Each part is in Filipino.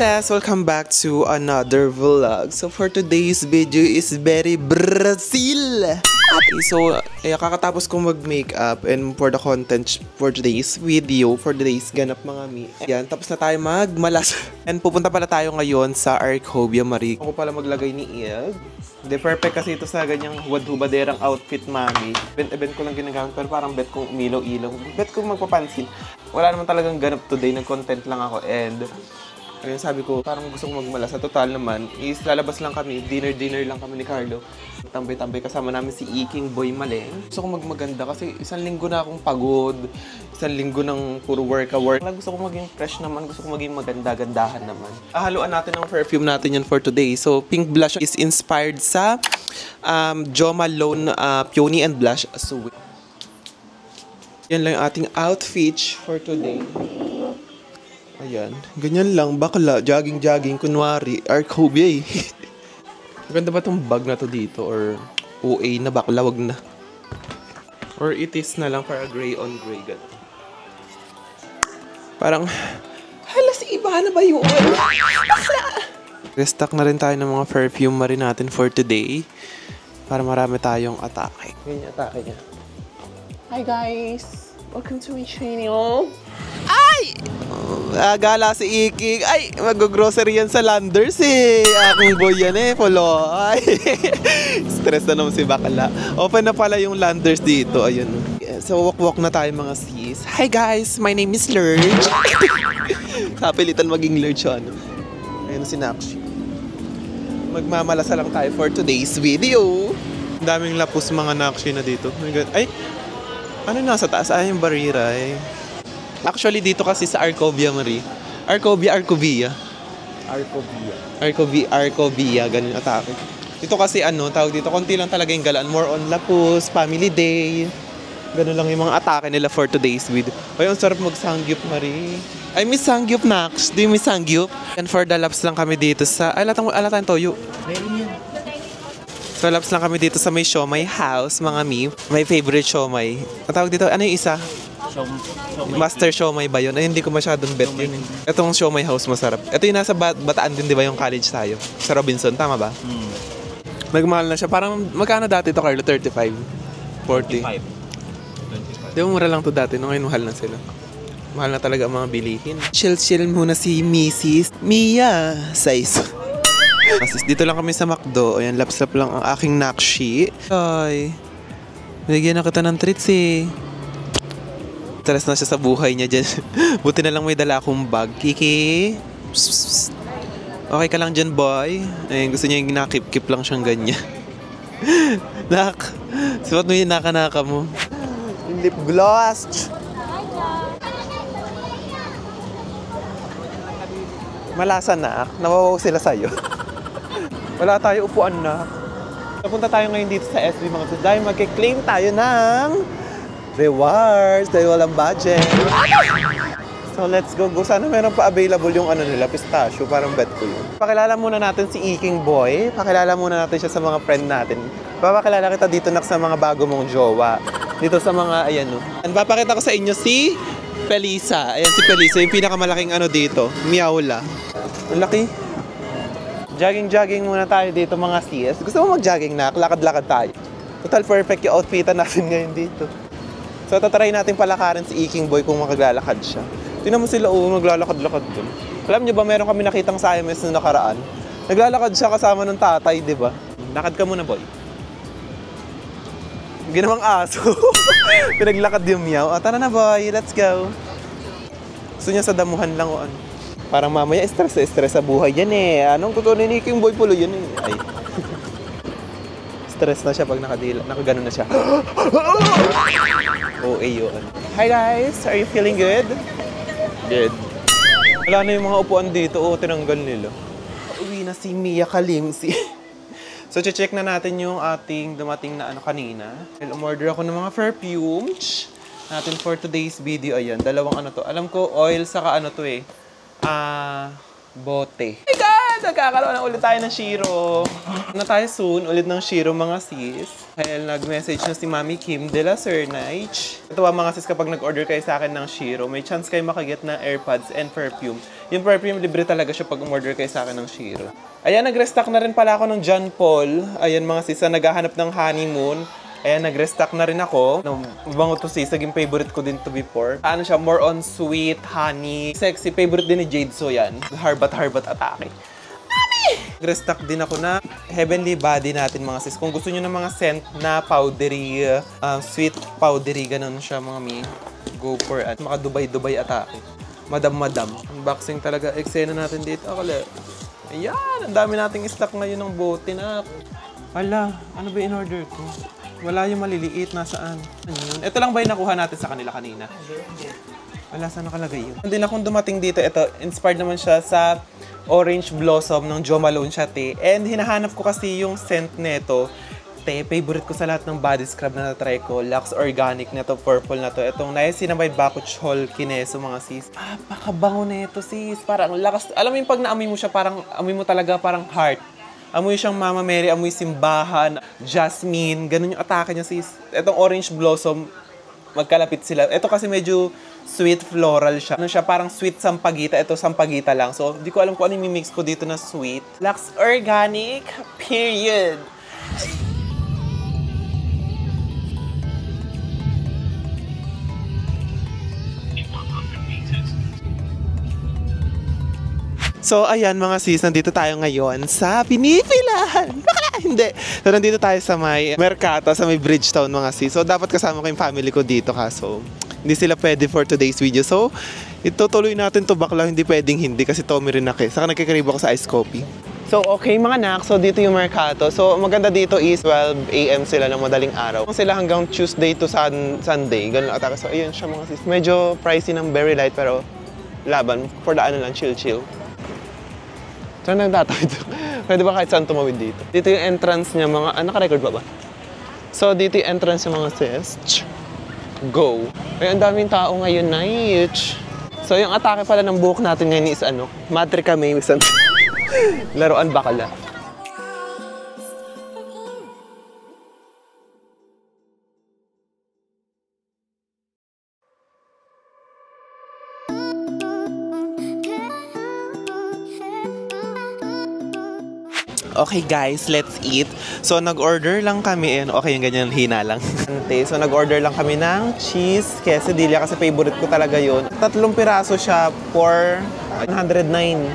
princess! Welcome back to another vlog. So for today's video is very Brazil! Okay, so kakatapos kong mag-makeup and for the content for today's video, for today's ganap mga mi. Ayan, tapos na tayo magmalas. And pupunta pala tayo ngayon sa Arcovia Marie. Ako pala maglagay ni Il. Hindi, perfect kasi ito sa ganyang huwad-hubaderang outfit, mami. Event ko lang ginagamit, pero parang bet kong umilaw-ilaw. Bet kong magpapansin. Wala naman talagang ganap today, nag-content lang ako. And ayun, sabi ko, parang gusto kong magmala. Sa total naman, is lalabas lang kami, dinner lang kami ni Carlo. Tambay-tambay kasama namin si Iking Boy Maleng. Gusto kong magmaganda kasi isang linggo na akong pagod. Isang linggo ng puro work. Gusto kong maging fresh naman, gusto kong maging maganda-gandahan naman. Haluan natin ng perfume natin yan for today. So, pink blush is inspired sa Jo Malone Peony and Blush. So, yan lang yung ating outfit for today. Ayan. Ganyan lang. Bakla. Jogging. Kunwari. Arcovia eh. Maganda ba itong bag na to dito? Or OA na bakla? Wag na. Or it is na lang para gray on gray. Ganun. Parang, hala, si iba na ba yun? Bakla! Restock na rin tayo ng mga perfume rin natin for today. Para marami tayong atake. Ganyan atake niya. Hi guys! Welcome to my channel. Ay! Gala si Iking. Ay, mag-grocery yan sa Landers eh. Aking boy yan eh, polo. Ay, stress na naman si Bakala. Open na pala yung Landers dito. Ayun. So, walk na tayo mga sis. Hi guys, my name is Lurge. Kapilitan maging Lurge ano. Ayun si Nakshi. Magmamalasa lang tayo for today's video. Ang daming lapos mga Nakshi na dito. Ay, ano nasa taas? Ay, yung barira eh. Actually, dito kasi sa Arcovia Marie. Arcovia. Ganun atake. Dito kasi tawag dito, konti lang talaga yung galaan. More on lapos, family day. Ganun lang yung mga atake nila for today's video. Ay, ang sarap mag-sangyup, Marie. I miss sangyup, Nax. Do you miss sangyup? And for the laps lang kami dito sa... Ay, alatang toyo. So, laps lang kami dito sa may siomay house, mga mi. My favorite siomay. Ang tawag dito, ano yung isa? Master siomay ba yun? Ay, hindi ko masyadong bet yun. Itong siomay house masarap. Ito yung nasa Bataan din, di ba, yung college tayo? Sa Robinson, tama ba? Nagmahal na siya. Parang, magkano dati ito, Carlo? 35? 40? Di ba, mura lang to dati. No, ngayon, mahal na sila. Mahal na talaga ang mga bilihin. Chill muna si Mrs. Mia Size. Dito lang kami sa McDo. Ayan, lapslap lang ang aking Nakshi. Ay, bigyan na kita ng treats eh. Stress na siya sa buhay niya dyan. Buti na lang may dala akong bag. Kiki? Okay ka lang dyan, boy? Ayun, gusto niya yung nakip-kip lang siyang ganyan. Nak, suot mo yung naka-naka mo. Lip gloss. Malasa na. Nawawaw sila sa'yo. Wala tayo upuan na. Napunta tayo ngayon dito sa SB mga sis. Dahil mag-claim tayo ng rewards dahil walang budget. So let's go. Sana meron pa available yung nila, pistachio. Parang bet ko yun. Pakilala muna natin si Iking Boy. Pakilala muna natin siya sa mga friend natin. Papakilala kita dito sa mga bago mong jowa. Dito sa mga, ayan no. And papakita ko sa inyo si Felisa. Ayan si Felisa. Yung pinakamalaking dito. Miaula. Ang laki. Jogging muna tayo dito mga sis. Gusto mo mag-jogging na? Lakad-lakad tayo. Total perfect yung outfitan natin ngayon dito. So tatry natin palakarin si Iking Boy kung makaglalakad siya. Tingnan mo sila naglalakad-lakad dun. Alam niyo ba meron kami nakitang Siamese na nakaraan? Naglalakad siya kasama ng tatay, di ba? Lakad ka muna, boy. Ginawang aso. Pinaglakad yung meow. Tara na, boy. Let's go. Gusto niya sa damuhan lang o ano. Parang mamaya stress sa buhay yan eh. Anong tutunin ni Iking Boy Pulo yan eh. Ay. Stress na siya pag nakaganon na siya. yun. Hi guys! Are you feeling good? Good. Wala na yung mga upuan dito. Tinanggal nila. Uwi na si Mia Kalimsi. So, check na natin yung ating dumating na kanina. Umorder ako ng mga perfumes natin for today's video. Ayan, dalawang to. Alam ko, oil saka to eh. Bote. Oh my God! Nagkakaroon na ulit tayo ng Shiro. Na tayo soon ulit ng Shiro mga sis. Dahil nag-message na si Mami Kim de la Cernage. Ito mga sis, kapag nag-order kayo sa akin ng Shiro, may chance kayo makaget na AirPods and perfume. Yung perfume, libre talaga siya pag umorder kayo sa akin ng Shiro. Ayan, nag-restock na rin pala ako ng John Paul. Ayan mga sis, naghahanap ng honeymoon. Ayan, nag-restock na rin ako. Bango to sis, naging favorite ko din to before. Ano siya, more on sweet, honey. Sexy, favorite din ni Jade So yan. Harbat atake. Mami! Nag-restock din ako na Heavenly Body natin mga sis. Kung gusto nyo ng mga scent na powdery, sweet powdery, ganun siya mga mi. Go for it. Maka Dubai atake. Madam. Unboxing talaga. Eksena natin dito. Akala. Ayan, ang dami nating stock ngayon ng bote na. Ala, ano ba in-order ko? Wala yung maliliit, nasaan? Ano yun? Ito lang ba yung nakuha natin sa kanila kanina? Wala, saan nakalagay yun? Hindi na kung dumating dito, ito, inspired naman siya sa Orange Blossom ng Jo Malone siya, te. And hinahanap ko kasi yung scent neto. Te, favorite ko sa lahat ng body scrub na natry ko. Lux Organic na to, purple na to. Itong Niacinamide Bakuchiol Kineso, mga sis. Pakabango neto, sis. Parang lakas. Alam mo yung pag naamoy mo siya, parang amoy mo talaga parang heart. Amoy siyang Mama Mary, amoy simbahan, jasmine, ganun yung atake niya sis. Itong Orange Blossom, magkalapit sila. Ito kasi medyo sweet floral siya. Ano siya, parang sweet sampagita. Ito sampagita lang. So, di ko alam kung ano yung mix ko dito na sweet. Lux Organic, period. So, ayan mga sis, nandito tayo ngayon sa pinipilahan. Hindi. So, nandito tayo sa may Mercato, sa may Bridgetown mga sis. So, dapat kasama ko yung family ko dito kaso hindi sila pwede for today's video. So, itutuloy natin to bakla, hindi pwedeng hindi kasi Tommy rin ako. Saka nagkikrib ako sa iced coffee. So, okay mga nak. So, dito yung Mercato. So, maganda dito is 12 AM sila ng madaling araw. Sila hanggang Tuesday to Sunday. Ganun atake. So, ayun siya mga sis. Medyo pricey ng very light pero laban. For the ano lang, chill. Saan nagtatawid ito? Pwede ba kahit saan tumawid dito? Dito yung entrance niya mga... naka-record ba? So, dito yung entrance niya mga sis. Go! Ay, ang daming tao ngayon, night. So, yung atake pala ng buhok natin ngayon is ano? Matrika May. Laruan bakala. Okay guys, let's eat. So nag-order lang kami, okay yung ganyan, hina lang. So nag-order lang kami ng cheese quesadilla kasi favorite ko talaga yun. 3 piraso siya for 119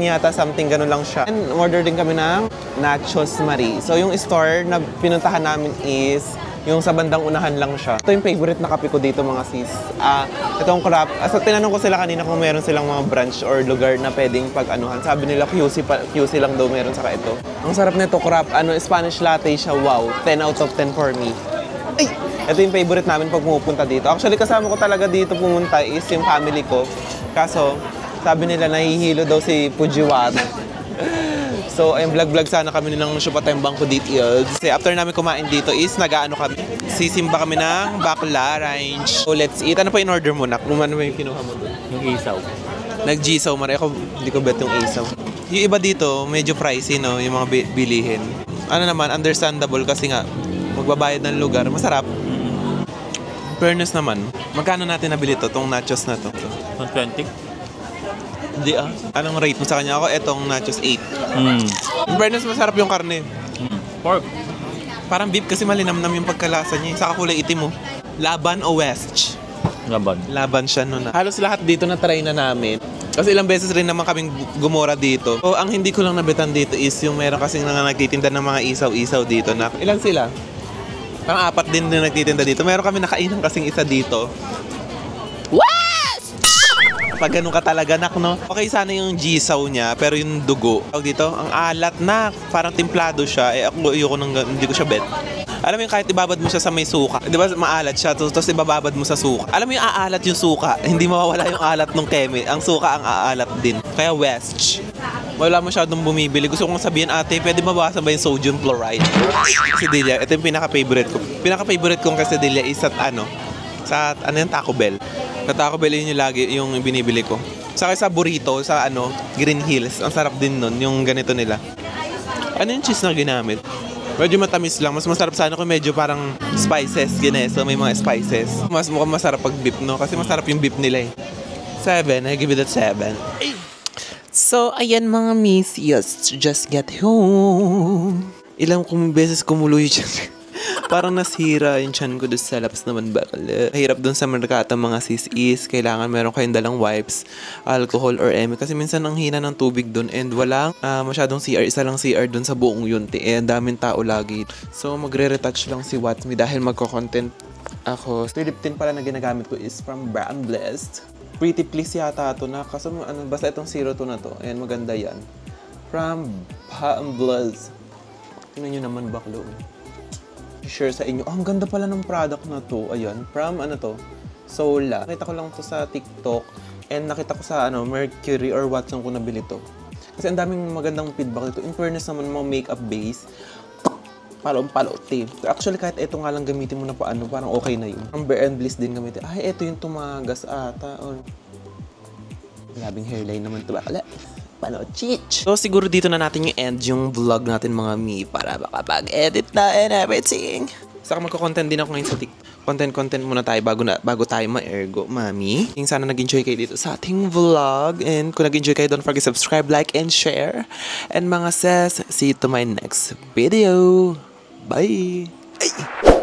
yata, something ganun lang siya. And order din kami ng nachos Marie. So yung store na pinuntahan namin is yung sa bandang unahan lang siya. Ito yung favorite na kape ko dito mga sis. Itong crap. So tinanong ko sila kanina kung meron silang mga branch or lugar na pwedeng pag-anuhan. Sabi nila QC lang daw meron saka ito. Ang sarap nito crap. Spanish latte siya. Wow. 10 out of 10 for me. Ay! Ito yung favorite namin pag pumupunta dito. Actually kasama ko talaga dito pumunta is yung family ko. Kaso sabi nila nahihilo daw si Fujiwara. So, ayun, vlog sana kami nilang Shopatayong Bangko dito. Kasi after namin kumain dito is nag-ano kami. Sisimba kami ng bakla range. So, let's eat. Ano pa in-order mo na? Kung ano ba yung kinuha mo doon? Yung isaw. Nag-gisaw, Mari. Ako, hindi ko bet yung isaw. Yung iba dito, medyo pricey, no? Yung mga bilihin. Ano naman, understandable kasi nga, magbabayad ng lugar. Masarap. Fairness naman. Magkano natin nabili to? Tong nachos na to? 120? Hindi Anong rate mo sa kanya? Ako, etong nachos 8. In fairness, masarap yung karne. Pork. Parang beef kasi malinamnam yung pagkalasa niya. Saka kulay itim mo. Laban o West? Laban siya nun. Halos lahat dito na try na namin. Kasi ilang beses rin naman kaming gumora dito. So, ang hindi ko lang nabitan dito is yung meron kasing nagtitinda ng mga isaw-isaw dito. Na, ilan sila? Parang 4 din na nagtitinda dito. Meron kami nakainan kasing isa dito. Pag ganun ka talaga, nak, no? Okay sana yung gisaw niya, pero yung dugo. Tawag dito, ang alat na, parang timplado siya. Ako, hindi ko siya bet. Alam mo yung kahit ibabad mo siya sa may suka. Di ba maalat siya, tapos ibababad mo sa suka. Alam mo yung aalat yung suka. Hindi mawawala yung alat ng keme. Ang suka ang aalat din. Kaya West. Wala masyadong bumibili. Gusto kong sabihin, ate, pwede mabawasan ba yung sodium chloride? Quesadilla. Ito yung pinaka-favorite ko. Pinaka-favorite kong quesadilla is at sa Taco Bell. Sa Taco Bell yun yung lagi yung binibili ko. Saka sa burrito, sa Green Hills. Ang sarap din nun, yung ganito nila. Ano yung cheese na ginamit? Medyo matamis lang. Mas masarap sana kung medyo parang spices, gineso. May mga spices. Mas mukhang masarap pag beef, no? Kasi masarap yung beef nila eh. 7, I give it a 7. So, ayan mga miss, yes, just get home. Ilang beses kumuloy dyan. Parang nasira yung chan ko doon sa laps naman bakala. Mahirap doon sa merkata mga sis-is. Kailangan meron kayong dalang wipes, alcohol or eme. Kasi minsan ang hina ng tubig doon and walang masyadong CR. Isa lang CR doon sa buong Yunti. Eh, daming tao lagi. So, magre-retouch lang si Watmi dahil magko-content ako. So, lip tint pala na ginagamit ko is from Brand Blessed. Pretty Please yata ito na. Kasi basta itong 02 na to. Ayan, maganda yan. From Brand Blessed. Tingnan nyo naman baklo. Share sa inyo. Ang ganda pala ng product na to. Ayan. From Sola. Nakita ko lang to sa TikTok. And nakita ko sa Mercury or Watson ko nabili to. Kasi ang daming magandang feedback ito. In fairness naman mga makeup base. Palong-palote. Actually, kahit ito nga lang gamitin mo na parang okay na yun. Ang Bare and Bliss din gamitin. Ay, ito yung tumagas ata. Or... Grabing hairline naman ito. Bakala. Chich. So, siguro dito na natin yung end yung vlog natin mga mi para makapag-edit na and everything. Saka magko-content din ako ngayon sa TikTok. Content muna tayo bago tayo ma-ergo, mami. Sana nag-enjoy kayo dito sa ating vlog. And kung nag-enjoy kayo, don't forget subscribe, like, and share. And mga sis, see you to my next video. Bye! Ay!